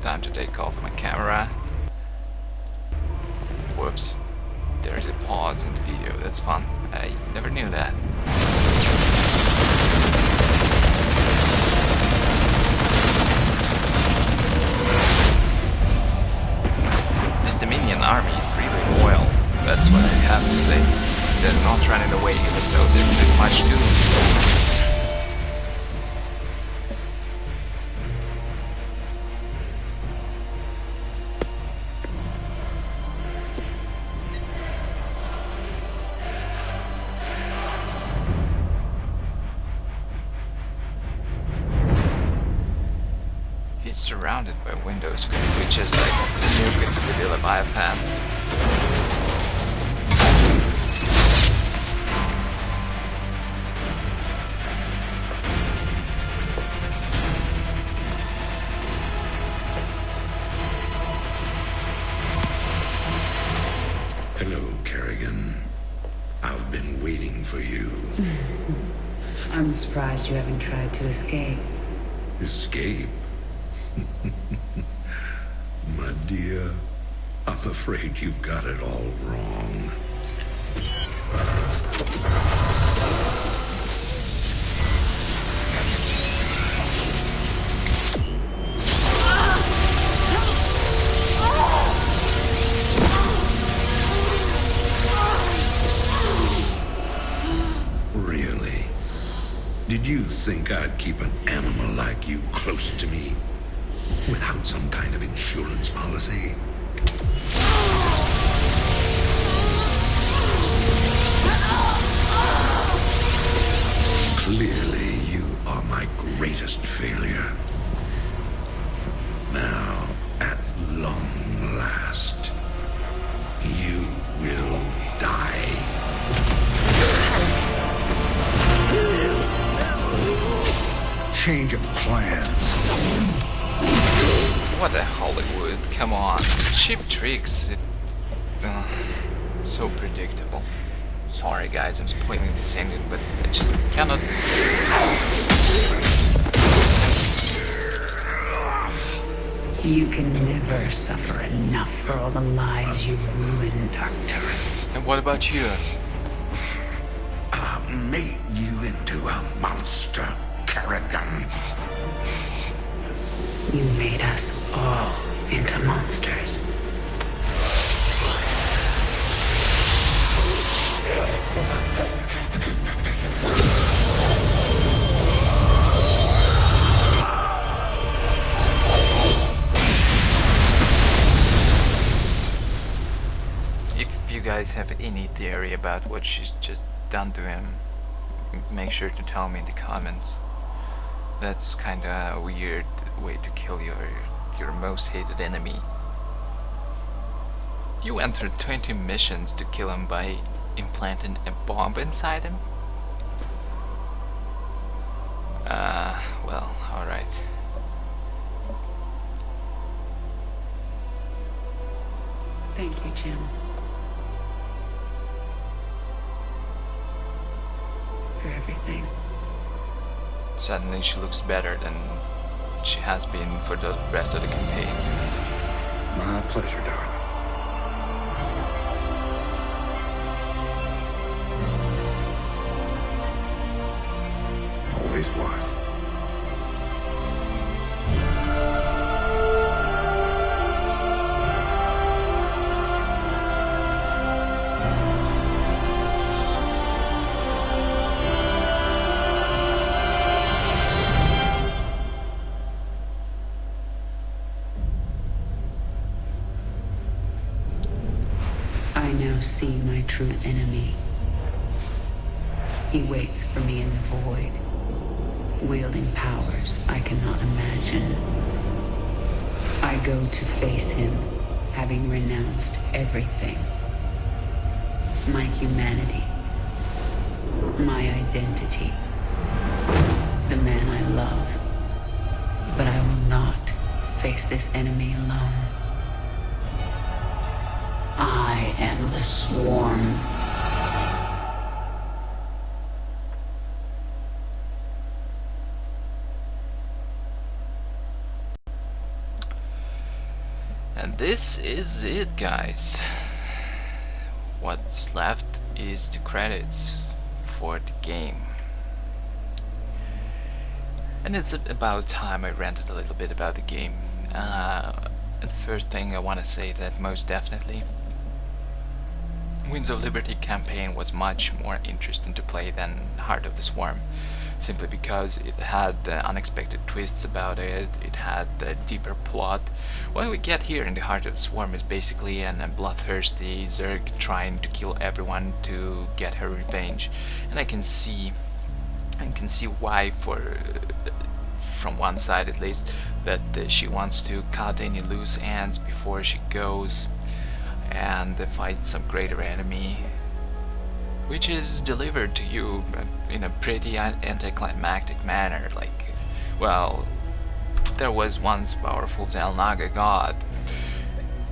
time to take off my camera. Whoops. There is a pause in the video. That's fun. I never knew that. This Dominion army is really loyal. That's what I have to say. They're not running away, so they're pretty much doomed. He's surrounded by windows, could we just like nuke it with the Leviathan? Hello, Kerrigan. I've been waiting for you. I'm surprised you haven't tried to escape. Escape? My dear, I'm afraid you've got it all wrong. Really? Did you think I'd keep an animal like you close to me without some kind of insurance policy? Clearly, you are my greatest failure. Now, at long last, you will die. Change of plans. What the Hollywood? Come on. Cheap tricks. So predictable. Sorry guys, I'm spoiling this ending, but I just cannot... You can never suffer enough for all the lives you've ruined, Arcturus. And what about you? I made you into a monster, Kerrigan. You made us all into monsters. If you guys have any theory about what she's just done to him, make sure to tell me in the comments. That's kinda a weird way to kill your most hated enemy. You went through 20 missions to kill him by implanting a bomb inside him? Well, alright. Thank you, Jim. For everything. Suddenly she looks better than she has been for the rest of the campaign. My pleasure, darling. Always was. I now see my true enemy. He waits for me in the void, wielding powers I cannot imagine. I go to face him, having renounced everything. My humanity, my identity, the man I love. But I will not face this enemy alone. I am the swarm. And this is it, guys. What's left is the credits for the game. And it's about time I ranted a little bit about the game. The first thing I want to say that most definitely Winds of Liberty campaign was much more interesting to play than Heart of the Swarm, simply because it had unexpected twists about it, it had a deeper plot. What we get here in the Heart of the Swarm is basically a bloodthirsty Zerg trying to kill everyone to get her revenge, and I can see why, from one side at least, that she wants to cut any loose ends before she goes and fight some greater enemy, which is delivered to you in a pretty anticlimactic manner. Like, well, there was once powerful Zelnaga god,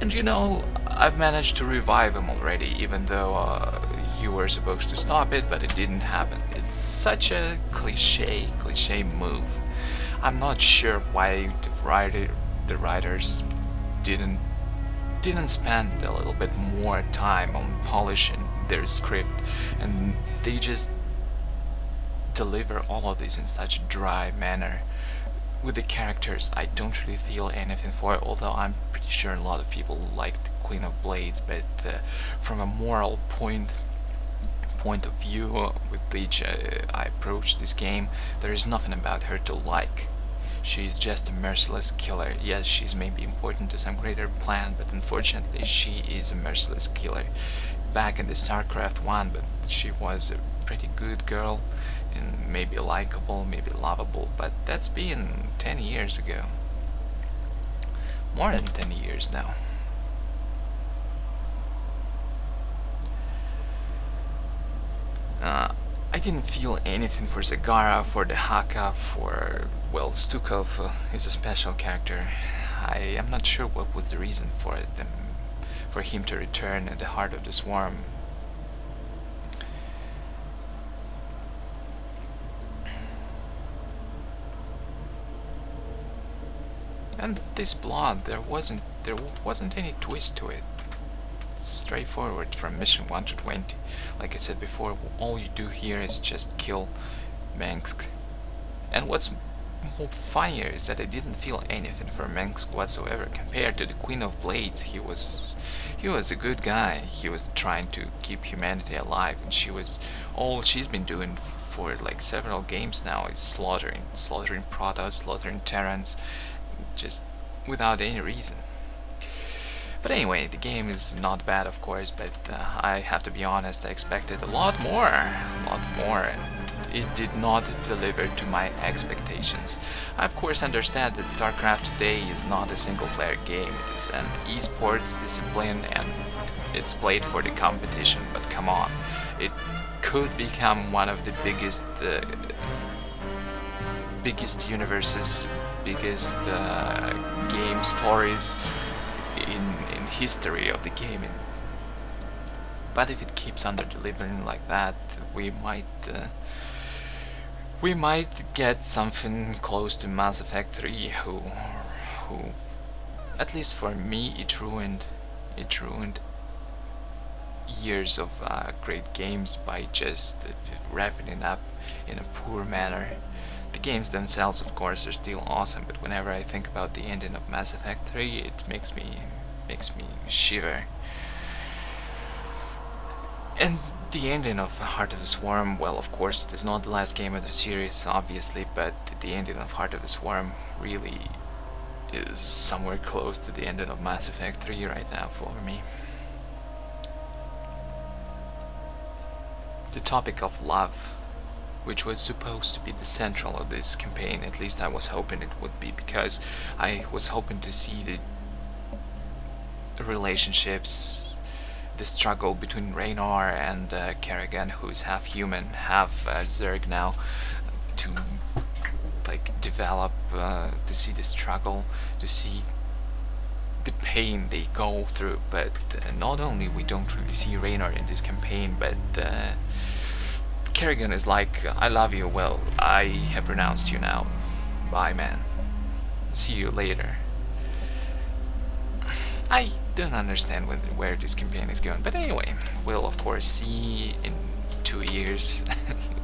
and you know, I've managed to revive him already, even though you were supposed to stop it, but it didn't happen. It's such a cliche move. I'm not sure why the writers didn't spend a little bit more time on polishing their script, and they just deliver all of this in such a dry manner. With the characters, I don't really feel anything for it, although I'm pretty sure a lot of people like the Queen of Blades, but from a moral point of view with which I approach this game, there is nothing about her to like. She's just a merciless killer. Yes, she's maybe important to some greater plan, but unfortunately she is a merciless killer. Back in the Starcraft 1, but she was a pretty good girl, and maybe likable, maybe lovable, but that's been 10 years ago. More than 10 years now. I didn't feel anything for Zagara, for the Haka, for, well, Stukov is a special character. I am not sure what was the reason for it, for him to return at the Heart of the Swarm. And this blood, there wasn't any twist to it. Straightforward from mission 1 to 20. Like I said before, all you do here is just kill Mengsk. And what's more funnier is that I didn't feel anything for Mengsk whatsoever. Compared to the Queen of Blades, he was a good guy. He was trying to keep humanity alive, and all she's been doing for like several games now is slaughtering Protoss, slaughtering Terrans, just without any reason. But anyway, the game is not bad, of course, but I have to be honest, I expected a lot more, and it did not deliver to my expectations. I of course understand that Starcraft today is not a single-player game, it is an esports discipline and it's played for the competition, but come on, it could become one of the biggest universes, biggest game stories in history of the gaming. But if it keeps under delivering like that, we might get something close to Mass Effect 3, who at least for me it ruined years of great games by just wrapping it up in a poor manner. The games themselves, of course, are still awesome, but whenever I think about the ending of Mass Effect 3, it makes me shiver. And the ending of Heart of the Swarm, well, of course, it is not the last game of the series, obviously, but the ending of Heart of the Swarm really is somewhere close to the ending of Mass Effect 3 right now for me. The topic of love, which was supposed to be the central of this campaign, at least I was hoping it would be, because I was hoping to see the relationships, the struggle between Raynor and Kerrigan, who's half human, half Zerg now, to like develop, to see the struggle, to see the pain they go through. But not only we don't really see Raynor in this campaign, but Kerrigan is like, I love you, well, I have renounced you now, bye man, see you later. I don't understand where this campaign is going, but anyway, we'll of course see in 2 years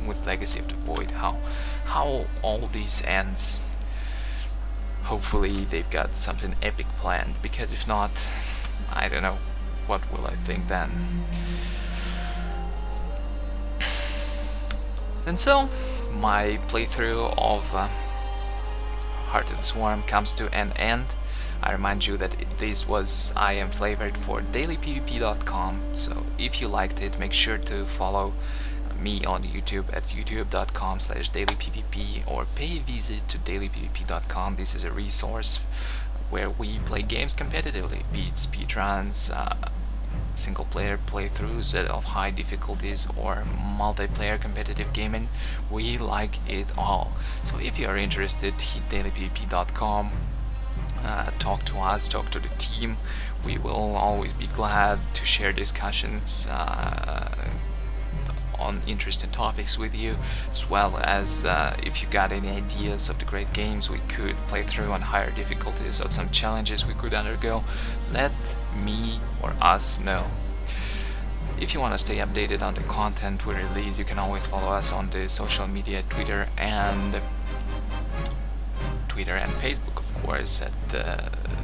with Legacy of the Void how all this ends. Hopefully they've got something epic planned, because if not, I don't know what will I think then. And so, my playthrough of Heart of the Swarm comes to an end. I remind you that this was I Am Flavored for dailypvp.com, so if you liked it, make sure to follow me on YouTube at youtube.com/dailypvp or pay a visit to dailypvp.com. This is a resource where we play games competitively, be it speedruns, single player playthroughs of high difficulties, or multiplayer competitive gaming. We like it all. So if you are interested, hit dailypvp.com, talk to us, talk to the team. We will always be glad to share discussions on interesting topics with you, as well as if you got any ideas of the great games we could play through on higher difficulties, or some challenges we could undergo, let me or us know. If you want to stay updated on the content we release, you can always follow us on the social media, Twitter and Facebook, of course, at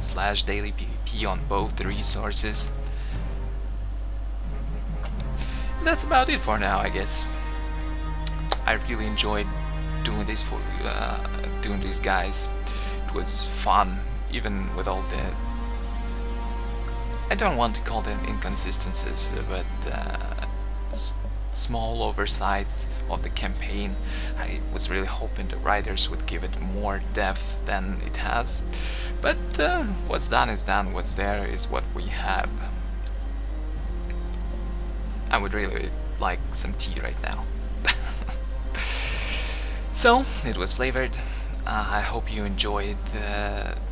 /dailypvp on both the resources. And that's about it for now, I guess. I really enjoyed doing this for doing these guys. It was fun, even with all the, I don't want to call them inconsistencies, but small oversights of the campaign. I was really hoping the writers would give it more depth than it has, but what's done is done. What's there is what we have. I would really like some tea right now. So, it was flavored. I hope you enjoyed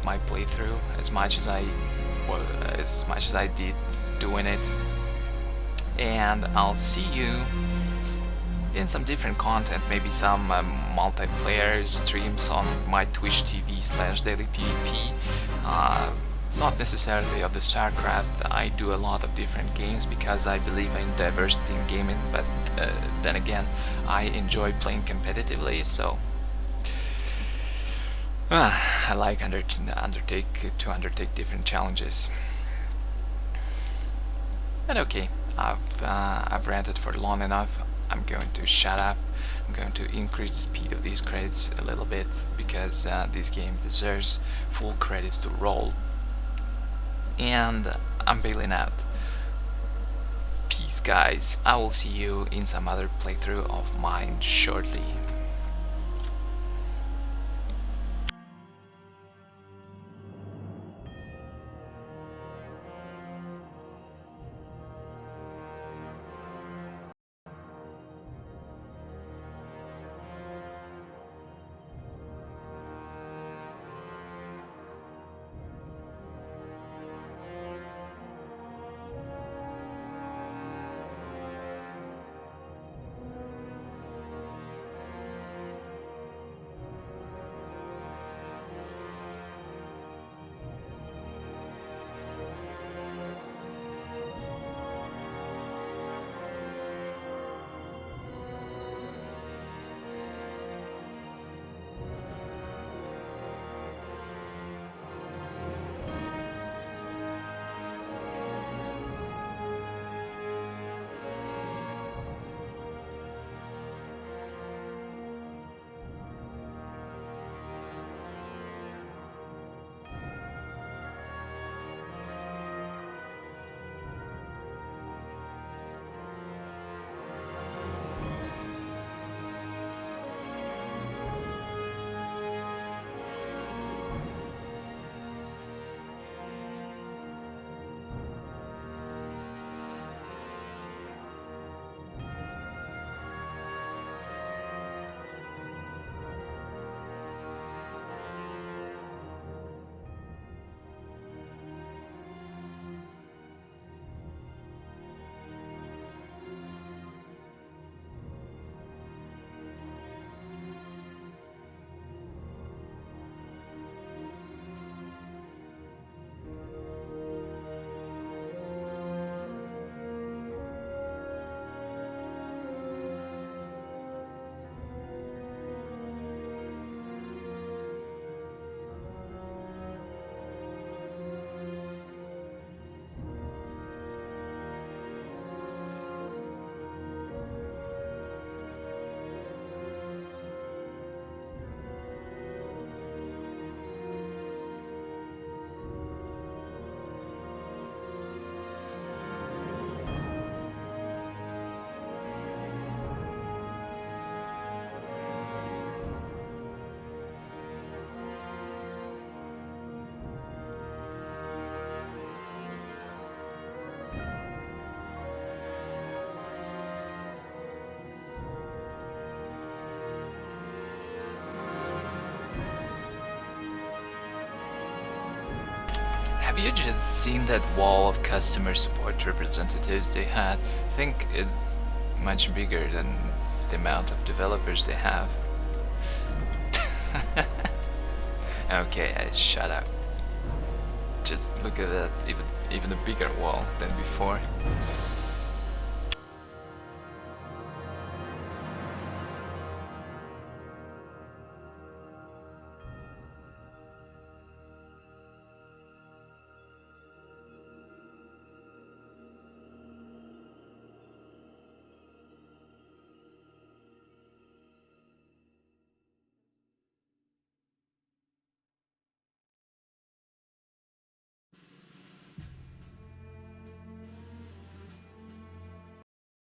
my playthrough as much as I did doing it. And I'll see you in some different content, maybe some multiplayer streams on my Twitch TV /dailypvp. Not necessarily of the Starcraft. I do a lot of different games because I believe in diversity in gaming, but then again, I enjoy playing competitively, so I like to undertake different challenges. And okay, I've ranted for long enough. I'm going to shut up. I'm going to increase the speed of these credits a little bit, because this game deserves full credits to roll. And I'm bailing out. Peace, guys. I will see you in some other playthrough of mine shortly. Have you just seen that wall of customer support representatives they had? I think it's much bigger than the amount of developers they have. Okay, shut up. Just look at that, even a bigger wall than before.